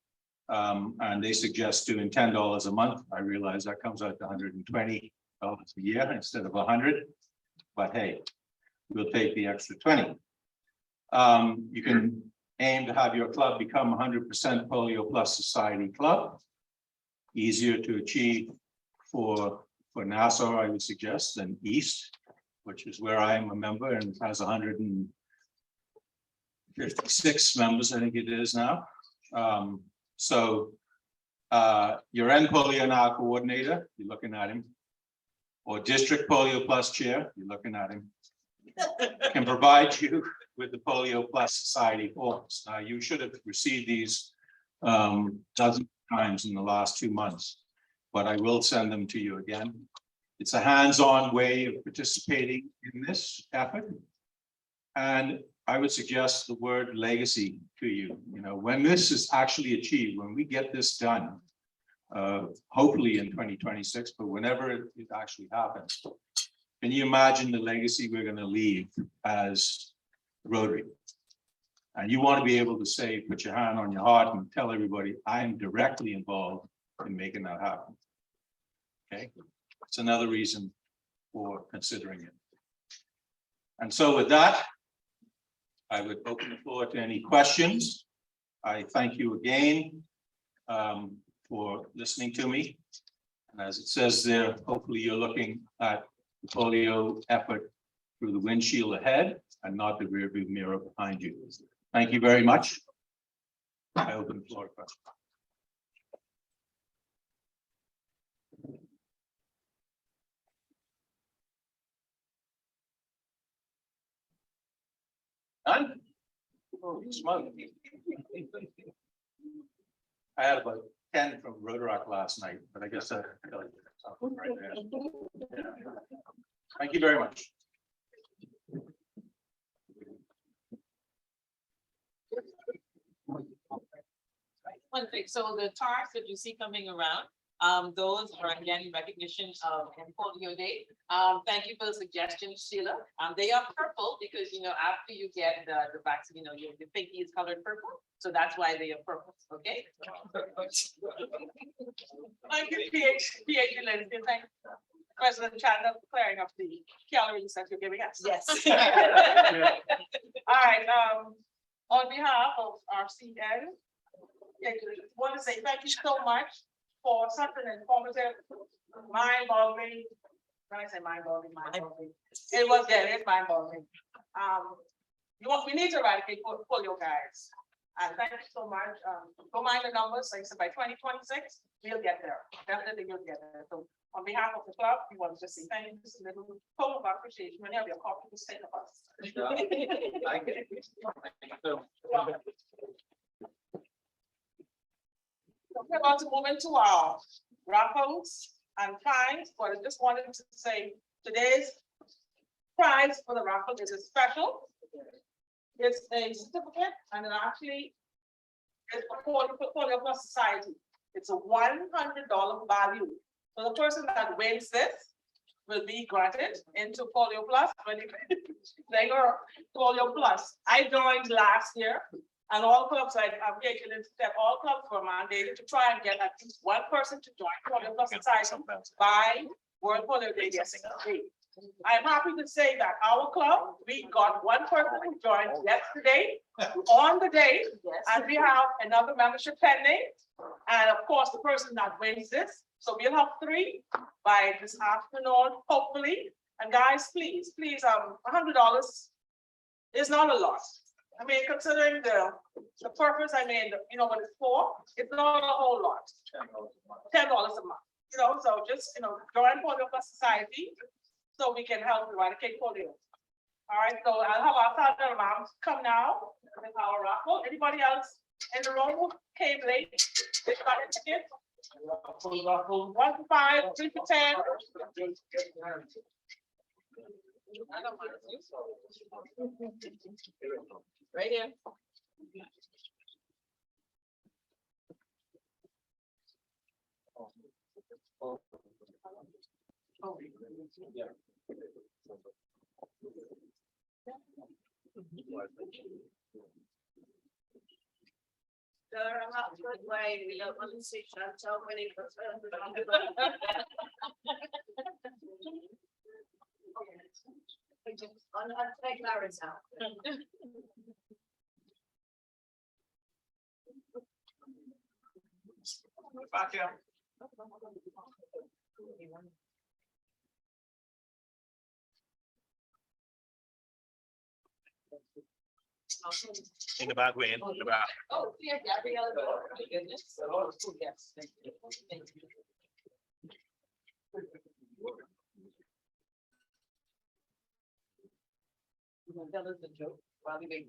and they suggest doing $10 a month, I realize that comes out to $120 a year instead of 100. But hey, we'll take the extra 20. You can aim to have your club become 100% Polio Plus Society club. Easier to achieve for Nassau, I would suggest, than East, which is where I am a member and has 156 members, I think it is now. Your End Polio Now coordinator, you're looking at him, or District Polio Plus Chair, you're looking at him, can provide you with the Polio Plus Society forms. Now, you should have received these dozens of times in the last 2 months, but I will send them to you again. It's a hands-on way of participating in this effort. And I would suggest the word legacy to you. When this is actually achieved, when we get this done, hopefully in 2026, but whenever it actually happens, can you imagine the legacy we're going to leave as Rotary? And you want to be able to say, put your hand on your heart and tell everybody, I am directly involved in making that happen. Okay, it's another reason for considering it. And so with that, I would open the floor to any questions. I thank you again for listening to me. And as it says there, hopefully you're looking at the polio effort through the windshield ahead and not the rear view mirror behind you. Thank you very much. I open the floor to questions. None? Holy smoke. I had about 10 from Rotaract last night, but I guess I right there. Yeah. Thank you very much. One thing, so the tarps that you see coming around, those are again in recognition of Polio Day. Thank you for the suggestion, Sheila. They are purple because after you get the vaccine, your pinky is colored purple, so that's why they are purple. Okay. Thank you, PhD Lindsay. Thank you, President Chandler, for clearing up the calories that you're giving us. Yes. All right. On behalf of RCN, I want to say thank you so much for such an informative, mind-boggling. When I say mind-boggling, it was it's mind-boggling. We need to eradicate polio, guys. And thank you so much. Don't mind the numbers. Like I said, by 2026, we'll get there. Definitely, we'll get there. So, on behalf of the club, we want to just say thank you. Just a little token of appreciation. When you have your coffee, just say to us. We're about to move into our raffles and prizes, but I just wanted to say today's prize for the raffle is a special. It's a certificate, and it actually is for Polio Plus Society. It's a $100 value. So the person that wins this will be granted into Polio Plus, regular Polio Plus. I joined last year, and all clubs, I'm getting into that all clubs were mandated to try and get at least one person to join Polio Plus society by World Polio Day yesterday. I'm happy to say that our club, we got one person who joined yesterday on the day, and we have another membership pending. And of course, the person that wins this, so we'll have 3 by this afternoon, hopefully. And guys, please, $100 is not a lot. I mean, considering the purpose, I mean, you know what it's for, it's not a whole lot. $10 a month, you know, so just, you know, join Polio Plus Society so we can help eradicate polio. All right, so I'll have our father and moms come now with our raffle. Anybody else in the room who came late? They got a ticket? 1 to 5, 3 to 10. Right here. I'm not good way, we don't want to see Chantal winning. I'll take Larry's out. Back here. In the back, way in the back. Oh, yeah, Gabrielle. Oh, my goodness. Oh, yes, thank you. Thank you. That is a joke. While we make.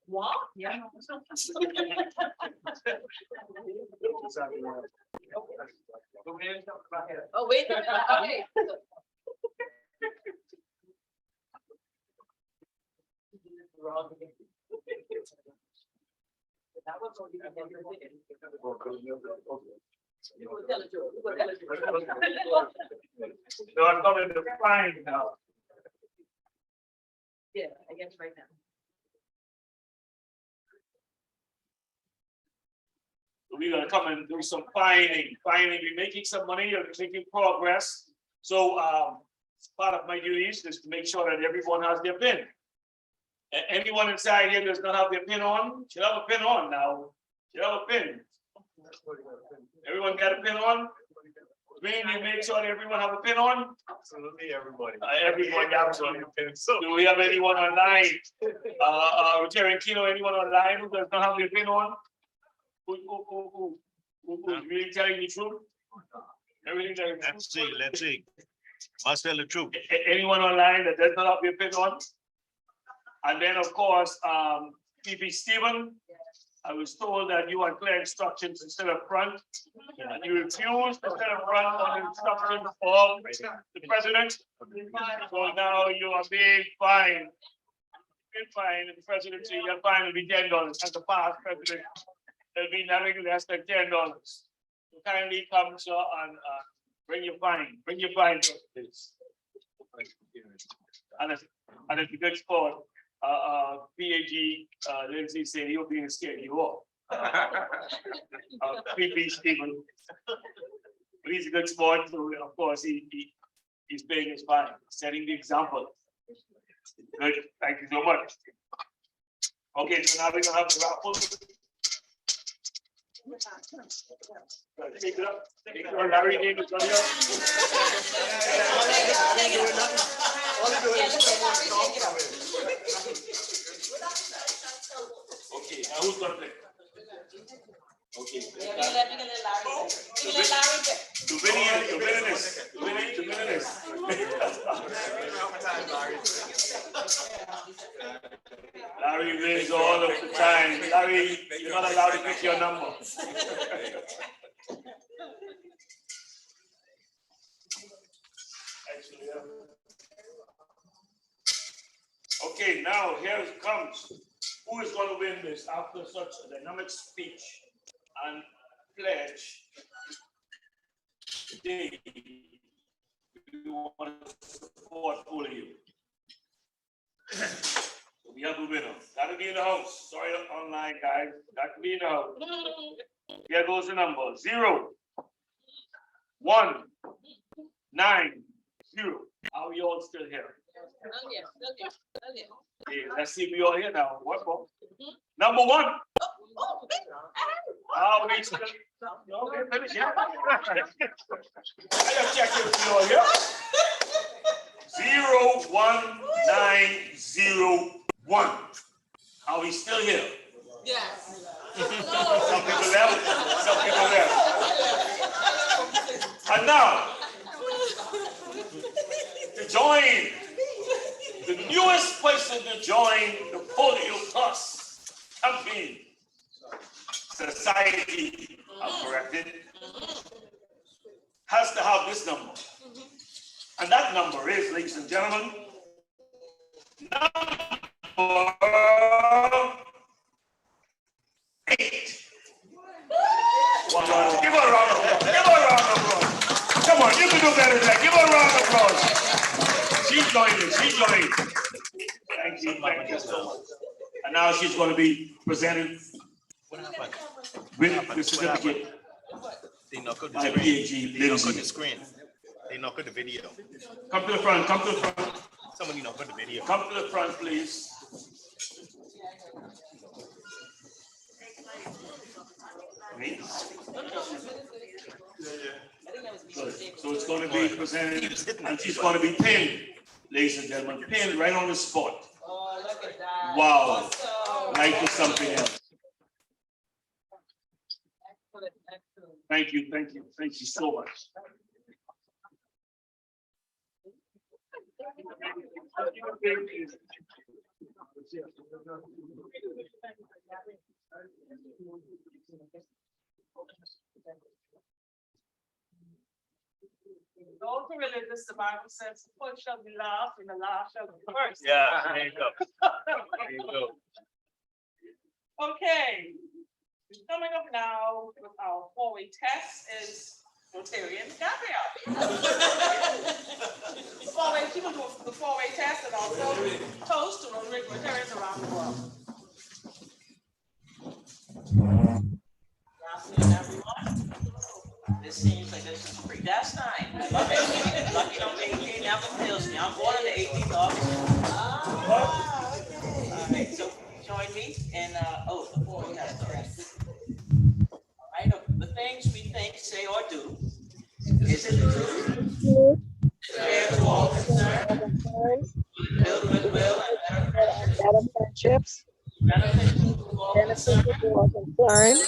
What? Yeah. Oh, wait, okay. That was only. No, I'm coming to find now. Yeah, I guess right now. We're gonna come and do some fining, we're making some money, we're making progress. So, part of my duties is to make sure that everyone has their pin. Anyone inside here does not have their pin on, should have a pin on now, should have a pin. Everyone got a pin on? Green, you make sure that everyone have a pin on? Absolutely, everybody. Everyone got one. Do we have anyone online? Retiring Kino, anyone online who does not have their pin on? Who's really telling the truth? Everything that. Let's see. Must tell the truth. Anyone online that does not have their pin on? And then, of course, PP Stephen, I was told that you had clear instructions instead of front, and you refused instead of front on the instructions of the president. So now you are being fined. Being fined in the presidency, your fine will be $10. As the past president, there'll be nothing less than $10. So kindly come, sir, and bring your fine. Bring your fine to us, please. And it's a good sport. PAG, Lindsay said he'll be scared you off. PP Stephen. But he's a good sport, so of course he's paying his fine, setting the example. Good, thank you so much. Okay, so now we're gonna have the raffle. Take it up. Take it up. Larry name is running up. Okay, now who's gonna play? Okay. To win this. Larry wins all of the time. Larry, you're not allowed to pick your number. Actually, yeah. Okay, now here it comes. Who is going to win this after such a dynamic speech and pledge? Today, We want to support all of you. We have a winner. Gotta be in the house. Sorry, online guys. Got to be in the house. Here goes the number: 0, 1, 9, 0. Are we all still here? Okay, let's see if we all here now. What more? Number 1. Oh, we still. No, we finish here. I gotta check if we all here. 0, 1, 9, 0, 1. Are we still here? Yes. Some people left, some people left. And now, to join, the newest person to join the Polio Plus campaign society, I'm corrected, has to have this number. And that number is, ladies and gentlemen, number 8. Wow. Give her a round of applause. Give her a round of applause. Come on, you can do better than that. Give her a round of applause. She's joining. She's joining. Thank you. Thank you so much. And now she's going to be presented with the certificate. They knock out the by screen. PhD They knock out the literacy. screen. They knock out the video. Come to the front. Come to the front. Somebody knock out the video. Come to the front, please. Wait. So it's going to be presented, and she's going to be pinned, ladies and gentlemen, pinned right on the spot. Oh, look at that. Wow. Awesome. Life is something else. Excellent, excellent. Thank you, thank you, thank you so much. Those who are religious, the Bible says, the first shall be last and the last shall be first. Yeah, there you go. There you go. Okay, coming up now with our four-way test is Rotarian Gabrielle. She will do the four-way test and also toast to Rotarians around the world. Good afternoon, everyone. This seems like this is predestined. I love it. Lucky number 18 never fails me. I'm born on the 18th of August. All right, so join me in the four-way test. All right, the things we think, say, or do. Is it the truth? Fair to all concerned. Build goodwill and better friendships. Beneficial to all concerned.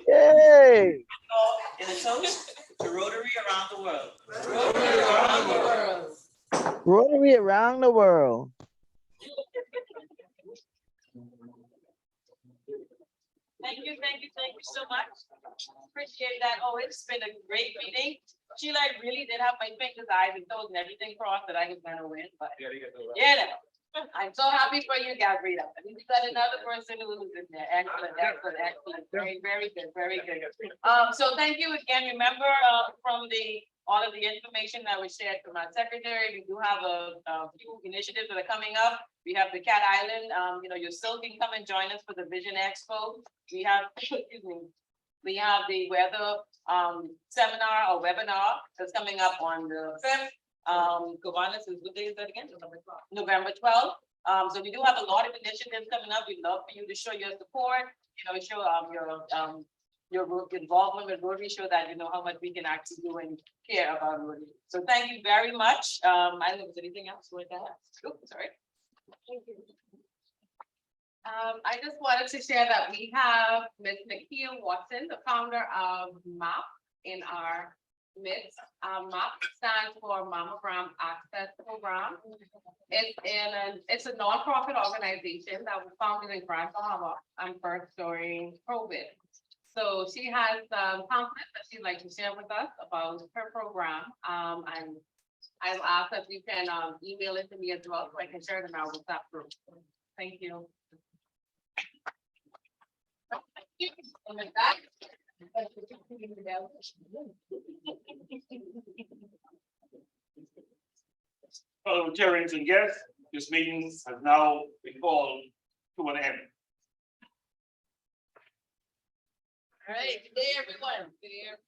Yay! In a toast to Rotary around the world. Rotary around the world. Thank you so much. Appreciate that. Oh, it's been a great meeting. Sheila, I really did have my fingers, eyes, and toes, and everything crossed that I was gonna win, but yeah, I'm so happy for you, Gabrielle. I mean, you got another person who was in there. Excellent, excellent, excellent. Very, very good, very good. So thank you again. Remember, from all of the information that was shared from our secretary, we do have a few initiatives that are coming up. We have the Cat Island, you still can come and join us for the Vision Expo. We have, excuse me, we have the weather seminar or webinar that's coming up on the 5th. Govanas is, what day is that again? November 12th. So we do have a lot of initiatives coming up. We'd love for you to show your support, show your involvement with Rotary, show that you know how much we can actually do and care about Rotary. So thank you very much. I don't know if there's anything else with that. Oh, sorry. Thank you. I just wanted to share that we have Ms. Nakia Watson, the founder of MAP, in our midst. MAP stands for Mammogram Access Program. It's a nonprofit organization that was founded in Grand Bahama and first during COVID. So she has pamphlets that she'd like to share with us about her program. And I'll ask if you can email it to me as well so I can share them in our WhatsApp group. Thank you. And with that, Parliamentarians and guests, this meeting has now been called to an end. All right, good day, everyone. Good day, everyone.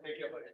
Take care, buddy.